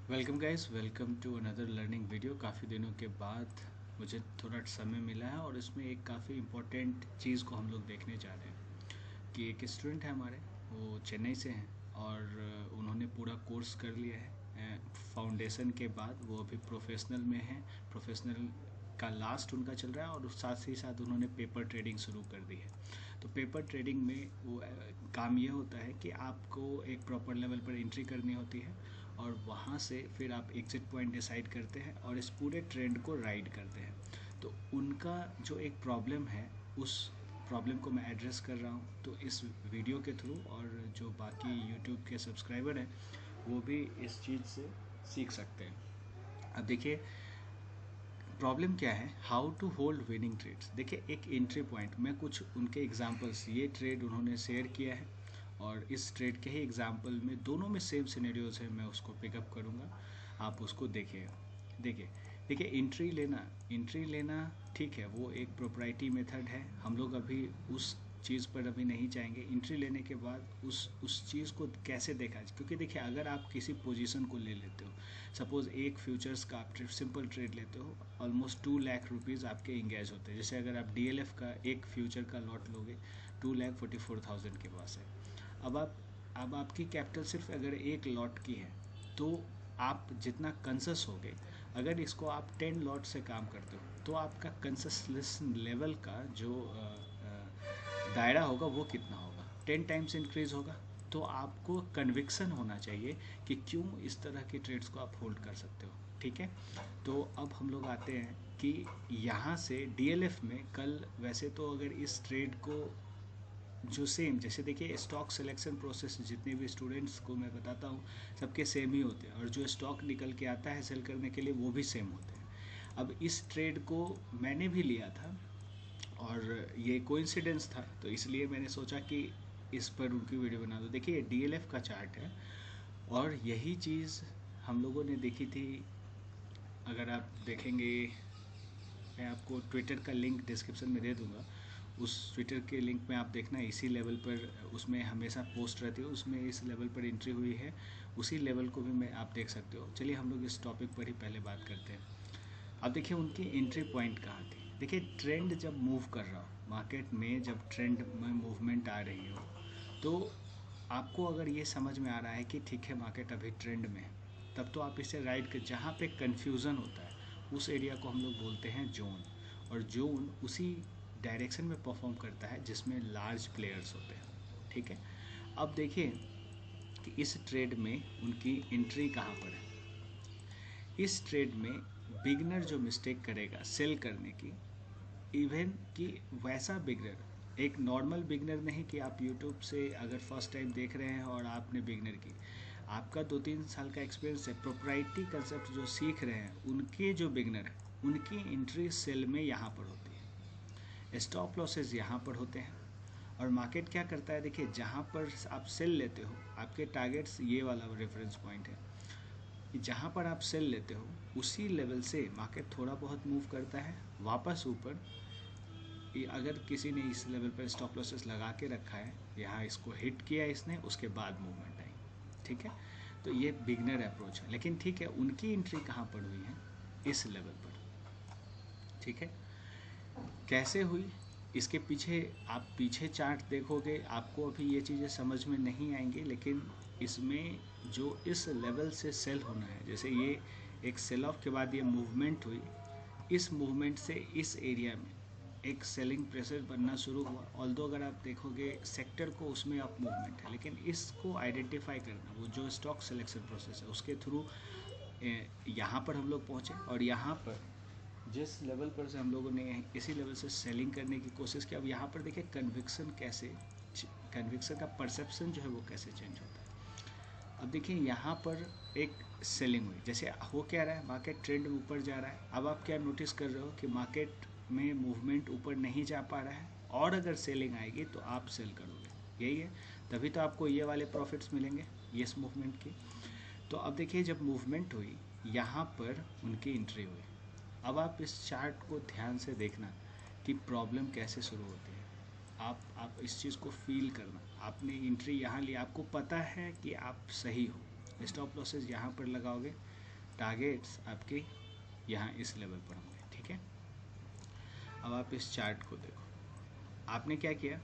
Welcome guys, welcome to another learning video. काफ़ी दिनों के बाद मुझे थोड़ा समय मिला है और इसमें एक काफ़ी इम्पोर्टेंट चीज़ को हम लोग देखने जा रहे हैं कि एक स्टूडेंट है हमारे, वो चेन्नई से हैं और उन्होंने पूरा कोर्स कर लिया है फाउंडेशन के बाद। वो अभी प्रोफेशनल में है, प्रोफेशनल का लास्ट उनका चल रहा है और साथ ही साथ उन्होंने पेपर ट्रेडिंग शुरू कर दी है। तो पेपर ट्रेडिंग में वो काम ये होता है कि आपको एक प्रॉपर लेवल पर एंट्री करनी होती है और वहाँ से फिर आप एग्जिट पॉइंट डिसाइड करते हैं और इस पूरे ट्रेंड को राइड करते हैं। तो उनका जो एक प्रॉब्लम है, उस प्रॉब्लम को मैं एड्रेस कर रहा हूँ तो इस वीडियो के थ्रू, और जो बाकी यूट्यूब के सब्सक्राइबर हैं वो भी इस चीज़ से सीख सकते हैं। अब देखिए प्रॉब्लम क्या है, how to hold winning trades. देखिए एक एंट्री पॉइंट, मैं कुछ उनके एग्जांपल्स, ये ट्रेड उन्होंने शेयर किया है और इस ट्रेड के ही एग्जांपल में दोनों में सेम सिनेरियोज है, मैं उसको पिकअप करूँगा, आप उसको देखिएगा। देखिए देखिए एंट्री लेना ठीक है, वो एक प्रोप्राइटी मेथड है, हम लोग अभी उस चीज़ पर अभी नहीं जाएंगे। एंट्री लेने के बाद उस चीज़ को कैसे देखा जाए, क्योंकि देखिए अगर आप किसी पोजीशन को ले लेते हो, सपोज़ एक फ्यूचर्स का आप सिंपल ट्रेड लेते हो, ऑलमोस्ट 2 लाख रुपीज़ आपके इंगेज होते हैं। जैसे अगर आप डीएलएफ का एक फ्यूचर का लॉट लोगे, 2,44,000 के पास है। अब आपकी कैपिटल सिर्फ अगर एक लॉट की है तो आप जितना कंसस हो गए, अगर इसको आप 10 लॉट से काम करते हो तो आपका कंसस लेवल का जो दायरा होगा वो कितना होगा, 10 टाइम्स इंक्रीज होगा। तो आपको कन्विक्सन होना चाहिए कि क्यों इस तरह के ट्रेड्स को आप होल्ड कर सकते हो। ठीक है, तो अब हम लोग आते हैं कि यहाँ से डीएलएफ में कल, वैसे तो अगर इस ट्रेड को जो सेम, जैसे देखिए स्टॉक सिलेक्शन प्रोसेस जितने भी स्टूडेंट्स को मैं बताता हूँ सबके सेम ही होते हैं और जो स्टॉक निकल के आता है सेल करने के लिए वो भी सेम होते हैं। अब इस ट्रेड को मैंने भी लिया था और ये कोइंसिडेंस था, तो इसलिए मैंने सोचा कि इस पर उनकी वीडियो बना दो। देखिए डीएलएफ का चार्ट है और यही चीज़ हम लोगों ने देखी थी। अगर आप देखेंगे, मैं आपको ट्विटर का लिंक डिस्क्रिप्शन में दे दूँगा, उस ट्विटर के लिंक में आप देखना, इसी लेवल पर उसमें हमेशा पोस्ट रहती है, उसमें इस लेवल पर एंट्री हुई है, उसी लेवल को भी मैं आप देख सकते हो। चलिए हम लोग इस टॉपिक पर ही पहले बात करते हैं। अब देखिए उनकी एंट्री पॉइंट कहाँ थी। देखिए ट्रेंड जब मूव कर रहा हो मार्केट में, जब ट्रेंड में मूवमेंट आ रही हो, तो आपको अगर ये समझ में आ रहा है कि ठीक है मार्केट अभी ट्रेंड में है, तब तो आप इसे राइड कर। जहाँ पे कन्फ्यूज़न होता है उस एरिया को हम लोग बोलते हैं जोन, और जोन उसी डायरेक्शन में परफॉर्म करता है जिसमें लार्ज प्लेयर्स होते हैं। ठीक है, अब देखिए कि इस ट्रेड में उनकी एंट्री कहाँ पर है। इस ट्रेड में बिगनर जो मिस्टेक करेगा सेल करने की, इवन कि वैसा बिगनर, एक नॉर्मल बिगनर नहीं कि आप यूट्यूब से अगर फर्स्ट टाइम देख रहे हैं और आपने बिगनर की, आपका 2-3 साल का एक्सपीरियंस है, प्रोप्राइटी कंसेप्ट जो सीख रहे हैं, उनके जो बिगनर हैं उनकी एंट्री सेल में यहाँ पर होती है, स्टॉप लॉसेज यहाँ पर होते हैं। और मार्केट क्या करता है, देखिए जहाँ पर आप सेल लेते हो, आपके टारगेट्स ये वाला रेफरेंस पॉइंट है, जहाँ पर आप सेल लेते हो उसी लेवल से मार्केट थोड़ा बहुत मूव करता है वापस ऊपर। अगर किसी ने इस लेवल पर स्टॉप लॉसेस लगा के रखा है, यहाँ इसको हिट किया इसने, उसके बाद मूवमेंट आई। ठीक है, तो ये बिगनर अप्रोच है, लेकिन ठीक है उनकी एंट्री कहाँ पर हुई है, इस लेवल पर। ठीक है, कैसे हुई, इसके पीछे आप पीछे चार्ट देखोगे आपको अभी ये चीज़ें समझ में नहीं आएंगी, लेकिन इसमें जो इस लेवल से सेल होना है, जैसे ये एक सेल ऑफ के बाद ये मूवमेंट हुई, इस मूवमेंट से इस एरिया में एक सेलिंग प्रेशर बनना शुरू हुआ। ऑल्दो अगर आप देखोगे सेक्टर को, उसमें अप मूवमेंट है, लेकिन इसको आइडेंटिफाई करना, वो जो स्टॉक सिलेक्शन प्रोसेस है उसके थ्रू यहाँ पर हम लोग पहुँचे और यहाँ पर जिस लेवल पर से हम लोगों ने इसी लेवल से सेलिंग करने की कोशिश की। अब यहाँ पर देखिए कन्विक्सन कैसे, कन्विक्सन का परसेप्शन जो है वो कैसे चेंज होता है। अब देखिए यहाँ पर एक सेलिंग हुई, जैसे हो क्या रहा है, मार्केट ट्रेंड ऊपर जा रहा है। अब आप क्या नोटिस कर रहे हो कि मार्केट में मूवमेंट ऊपर नहीं जा पा रहा है, और अगर सेलिंग आएगी तो आप सेल करोगे, यही है, तभी तो आपको ये वाले प्रॉफिट्स मिलेंगे ये इस मूवमेंट की। तो अब देखिए जब मूवमेंट हुई यहाँ पर उनकी एंट्री हुई। अब आप इस चार्ट को ध्यान से देखना कि प्रॉब्लम कैसे शुरू होती है। आप इस चीज़ को फील करना, आपने एंट्री यहाँ ली, आपको पता है कि आप सही हो, स्टॉप लॉसेस यहाँ पर लगाओगे, टारगेट्स आपके यहाँ इस लेवल पर होंगे, ठीक है। अब आप इस चार्ट को देखो, आपने क्या किया,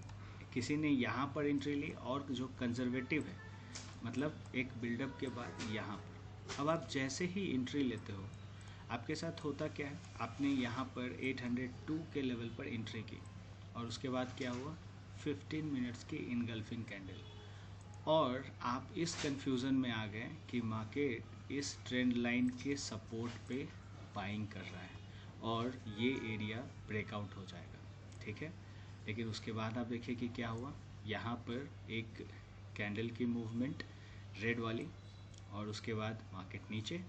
किसी ने यहाँ पर एंट्री ली और जो कंजर्वेटिव है मतलब एक बिल्डअप के बाद यहाँ पर, अब आप जैसे ही एंट्री लेते हो आपके साथ होता क्या है, आपने यहाँ पर 802 के लेवल पर एंट्री की और उसके बाद क्या हुआ, 15 मिनट्स की इनगल्फिंग कैंडल, और आप इस कंफ्यूजन में आ गए कि मार्केट इस ट्रेंड लाइन के सपोर्ट पे बाइंग कर रहा है और ये एरिया ब्रेकआउट हो जाएगा, ठीक है। लेकिन उसके बाद आप देखिए कि क्या हुआ, यहाँ पर एक कैंडल की मूवमेंट रेड वाली और उसके बाद मार्केट नीचे।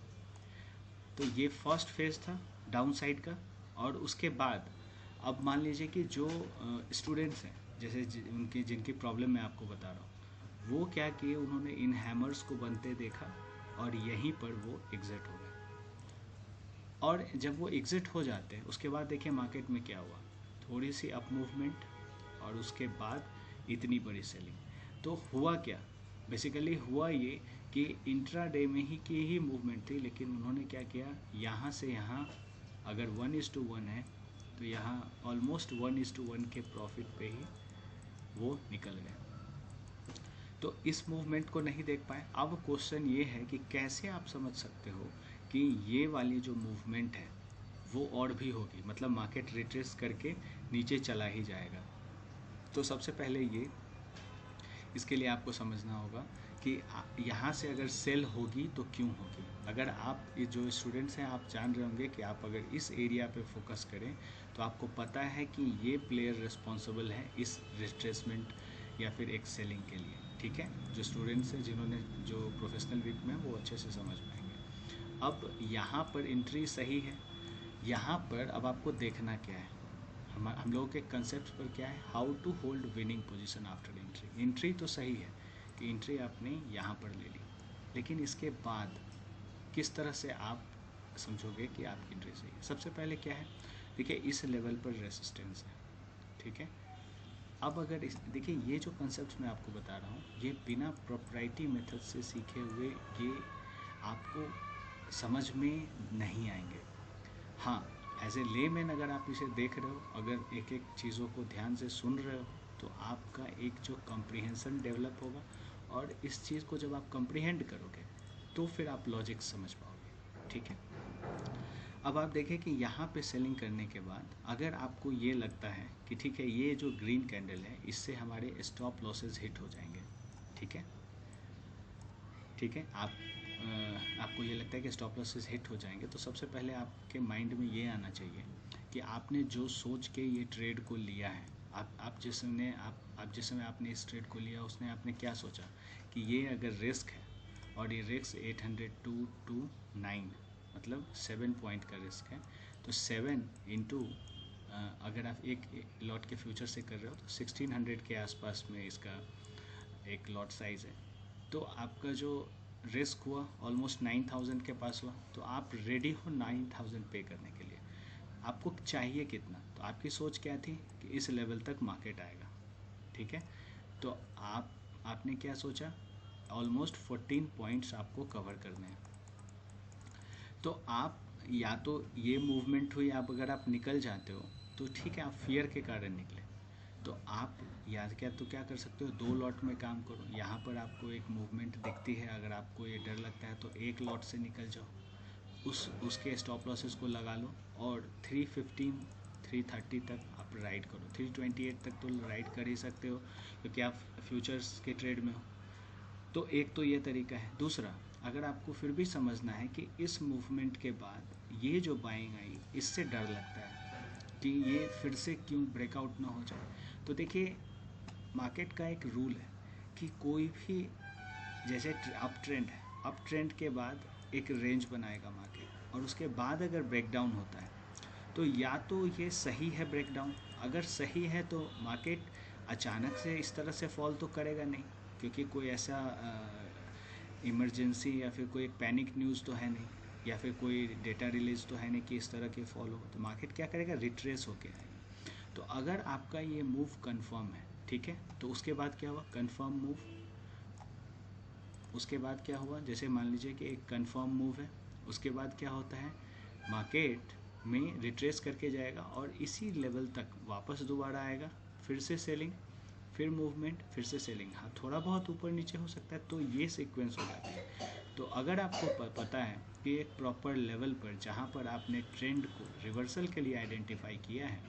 तो ये फर्स्ट फेज था डाउन साइड का। और उसके बाद अब मान लीजिए कि जो स्टूडेंट्स हैं, जैसे उनकी जिनकी प्रॉब्लम मैं आपको बता रहा हूँ, वो क्या किए, उन्होंने इन हैमर्स को बनते देखा और यहीं पर वो एग्जिट हो गए। और जब वो एग्जिट हो जाते हैं उसके बाद देखिए मार्केट में क्या हुआ, थोड़ी सी अप मूवमेंट और उसके बाद इतनी बड़ी सेलिंग। तो हुआ क्या, बेसिकली हुआ ये कि इंट्राडे में ही की ही मूवमेंट थी, लेकिन उन्होंने क्या किया, यहाँ से यहाँ अगर 1:1 है तो यहाँ ऑलमोस्ट 1:1 के प्रॉफिट पे ही वो निकल गए। तो इस मूवमेंट को नहीं देख पाए। अब क्वेश्चन ये है कि कैसे आप समझ सकते हो कि ये वाली जो मूवमेंट है वो और भी होगी, मतलब मार्केट रिट्रेस करके नीचे चला ही जाएगा। तो सबसे पहले ये इसके लिए आपको समझना होगा कि यहाँ से अगर सेल होगी तो क्यों होगी। अगर आप जो स्टूडेंट्स हैं आप जान रहे होंगे कि आप अगर इस एरिया पे फोकस करें तो आपको पता है कि ये प्लेयर रिस्पॉन्सिबल है इस रिट्रेसमेंट या फिर एक सेलिंग के लिए, ठीक है। जो स्टूडेंट्स हैं जिन्होंने जो प्रोफेशनल वीक में वो अच्छे से समझ पाएंगे। अब यहाँ पर एंट्री सही है, यहाँ पर अब आपको देखना क्या है, हम लोगों के कंसेप्ट पर क्या है, how to hold winning position after entry. Entry तो सही है कि एंट्री आपने यहाँ पर ले ली, लेकिन इसके बाद किस तरह से आप समझोगे कि आपकी एंट्री सही है। सबसे पहले क्या है, देखिए इस लेवल पर रेसिस्टेंस है, ठीक है। अब अगर देखिए ये जो कंसेप्ट मैं आपको बता रहा हूँ ये बिना प्रोप्राइटी मेथड से सीखे हुए ये आपको समझ में नहीं आएंगे। हाँ, एज ए लेमैन अगर आप इसे देख रहे हो, अगर एक एक चीज़ों को ध्यान से सुन रहे हो तो आपका एक जो कॉम्प्रिहेंसन डेवलप होगा, और इस चीज़ को जब आप कॉम्प्रिहेंड करोगे तो फिर आप लॉजिक समझ पाओगे, ठीक है। अब आप देखें कि यहाँ पे सेलिंग करने के बाद अगर आपको ये लगता है कि ठीक है ये जो ग्रीन कैंडल है इससे हमारे स्टॉप लॉसेस हिट हो जाएंगे, ठीक है, ठीक है। आपको ये लगता है कि स्टॉप लॉसेस हिट हो जाएंगे, तो सबसे पहले आपके माइंड में ये आना चाहिए कि आपने जो सोच के ये ट्रेड को लिया है, आप जिस समय आपने इस ट्रेड को लिया उसने आपने क्या सोचा कि ये अगर रिस्क है और ये रिस्क 802 to 9 मतलब 7 पॉइंट का रिस्क है, तो 7 इंटू अगर आप एक लॉट के फ्यूचर से कर रहे हो तो 1600 के आसपास में इसका एक लॉट साइज़ है। तो आपका जो रिस्क हुआ ऑलमोस्ट 9000 के पास हुआ, तो आप रेडी हो 9000 पे करने के लिए। आपको चाहिए कितना, तो आपकी सोच क्या थी कि इस लेवल तक मार्केट आएगा, ठीक है। तो आपने क्या सोचा, ऑलमोस्ट 14 पॉइंट्स आपको कवर करने हैं। तो आप या तो ये मूवमेंट हुई, आप अगर आप निकल जाते हो तो ठीक है, आप फियर के कारण निकले, तो आप या क्या कर सकते हो, 2 लॉट में काम करो। यहाँ पर आपको एक मूवमेंट दिखती है, अगर आपको ये डर लगता है तो एक लॉट से निकल जाओ, उसके स्टॉप लॉसेस को लगा लो और 315 330 तक आप राइड करो। 328 तक तो राइड कर ही सकते हो क्योंकि आप फ्यूचर्स के ट्रेड में हो। तो एक तो ये तरीका है। दूसरा, अगर आपको फिर भी समझना है कि इस मूवमेंट के बाद ये जो बाइंग आई इससे डर लगता है कि ये फिर से क्यों ब्रेकआउट ना हो जाए, तो देखिए मार्केट का एक रूल है कि कोई भी, जैसे अप ट्रेंड है, अप ट्रेंड के बाद एक रेंज बनाएगा मार्केट और उसके बाद अगर ब्रेकडाउन होता है तो या तो ये सही है ब्रेकडाउन, अगर सही है तो मार्केट अचानक से इस तरह से फॉल तो करेगा नहीं, क्योंकि कोई ऐसा इमरजेंसी या फिर कोई पैनिक न्यूज़ तो है नहीं, या फिर कोई डेटा रिलीज तो है नहीं कि इस तरह के फॉल हो। तो मार्केट क्या करेगा, रिट्रेस होके आएगा। तो अगर आपका ये मूव कंफर्म है, ठीक है, तो उसके बाद क्या हुआ, कंफर्म मूव, उसके बाद क्या हुआ, जैसे मान लीजिए कि एक कंफर्म मूव है, उसके बाद क्या होता है, मार्केट में रिट्रेस करके जाएगा और इसी लेवल तक वापस दोबारा आएगा, फिर से सेलिंग, फिर मूवमेंट, फिर से सेलिंग। हाँ, थोड़ा बहुत ऊपर नीचे हो सकता है, तो ये सीक्वेंस हो जाती है। तो अगर आपको पता है कि एक प्रॉपर लेवल पर जहाँ पर आपने ट्रेंड को रिवर्सल के लिए आइडेंटिफाई किया है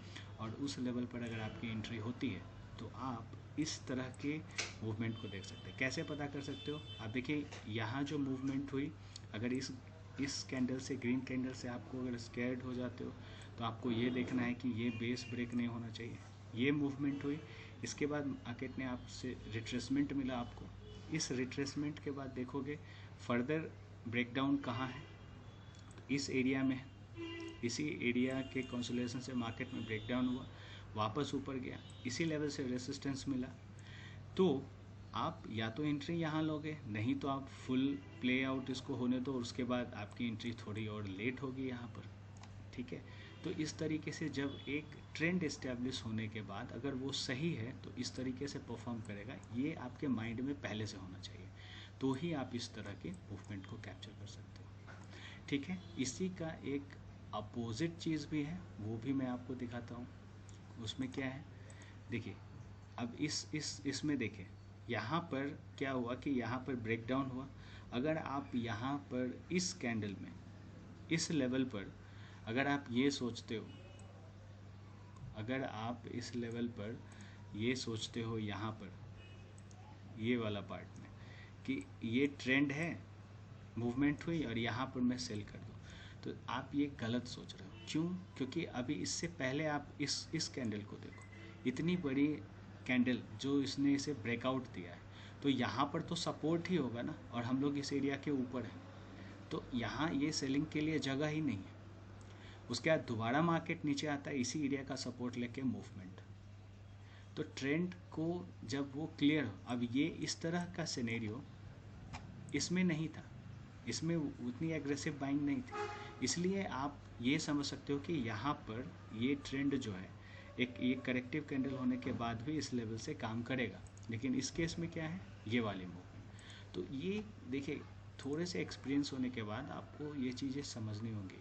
और उस लेवल पर अगर आपकी एंट्री होती है, तो आप इस तरह के मूवमेंट को देख सकते हैं। कैसे पता कर सकते हो? आप देखिए, यहाँ जो मूवमेंट हुई, अगर इस कैंडल से, ग्रीन कैंडल से आपको अगर स्कैर्ड हो जाते हो, तो आपको ये देखना है कि ये बेस ब्रेक नहीं होना चाहिए। ये मूवमेंट हुई, इसके बाद मार्केट ने आपसे रिट्रेसमेंट मिला आपको। इस रिट्रेसमेंट के बाद देखोगे फर्दर ब्रेकडाउन कहाँ है, इस एरिया में है। इसी एरिया के कंसोलिडेशन से मार्केट में ब्रेकडाउन हुआ, वापस ऊपर गया, इसी लेवल से रेजिस्टेंस मिला। तो आप या तो एंट्री यहाँ लोगे, नहीं तो आप फुल प्ले आउट इसको होने दो, और उसके बाद आपकी एंट्री थोड़ी और लेट होगी यहाँ पर, ठीक है। तो इस तरीके से जब एक ट्रेंड इस्टेब्लिश होने के बाद अगर वो सही है तो इस तरीके से परफॉर्म करेगा, ये आपके माइंड में पहले से होना चाहिए, तो ही आप इस तरह के मूवमेंट को कैप्चर कर सकते हो, ठीक है। इसी का एक अपोजिट चीज़ भी है, वो भी मैं आपको दिखाता हूँ। उसमें क्या है, देखिए, अब इसमें देखिए, यहाँ पर क्या हुआ कि यहाँ पर ब्रेकडाउन हुआ। अगर आप यहाँ पर इस कैंडल में, इस लेवल पर अगर आप ये सोचते हो, अगर आप इस लेवल पर ये सोचते हो, यहाँ पर ये वाला पार्ट में कि ये ट्रेंड है, मूवमेंट हुई और यहाँ पर मैं सेल कर दूँ, तो आप ये गलत सोच रहे हो। क्यों? क्योंकि अभी इससे पहले आप इस कैंडल को देखो, इतनी बड़ी कैंडल जो इसने इसे ब्रेकआउट दिया है, तो यहाँ पर तो सपोर्ट ही होगा ना, और हम लोग इस एरिया के ऊपर हैं, तो यहाँ ये सेलिंग के लिए जगह ही नहीं है। उसके बाद दोबारा मार्केट नीचे आता है, इसी एरिया का सपोर्ट लेके मूवमेंट। तो ट्रेंड को जब वो क्लियर हो, अब ये इस तरह का सिनेरियो इसमें नहीं था, इसमें उतनी एग्रेसिव बाइंग नहीं थी, इसलिए आप ये समझ सकते हो कि यहाँ पर ये ट्रेंड जो है एक करेक्टिव कैंडल होने के बाद भी इस लेवल से काम करेगा। लेकिन इस केस में क्या है, ये वाले मूवमेंट। तो ये देखिए, थोड़े से एक्सपीरियंस होने के बाद आपको ये चीज़ें समझनी होंगी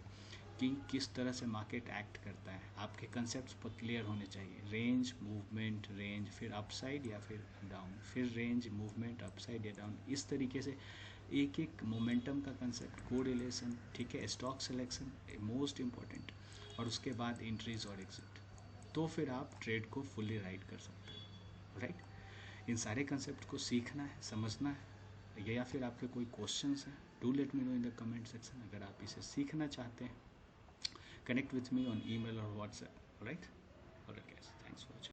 कि किस तरह से मार्केट एक्ट करता है। आपके कंसेप्ट्स पर क्लियर होने चाहिए, रेंज, मूवमेंट, रेंज, फिर अपसाइड या फिर डाउन, फिर रेंज, मूवमेंट, अपसाइड या डाउन, इस तरीके से एक एक मोमेंटम का कंसेप्ट, कोरिलेशन, ठीक है, स्टॉक सिलेक्शन मोस्ट इम्पॉर्टेंट, और उसके बाद एंट्रीज और एग्जिट, तो फिर आप ट्रेड को फुल्ली राइट कर सकते हो, राइट। इन सारे कंसेप्ट को सीखना है, समझना है, या फिर आपके कोई क्वेश्चंस हैं, do let me know in the comment section. अगर आप इसे सीखना चाहते हैं, connect with me on email or WhatsApp, right? Alright guys, thanks for watching.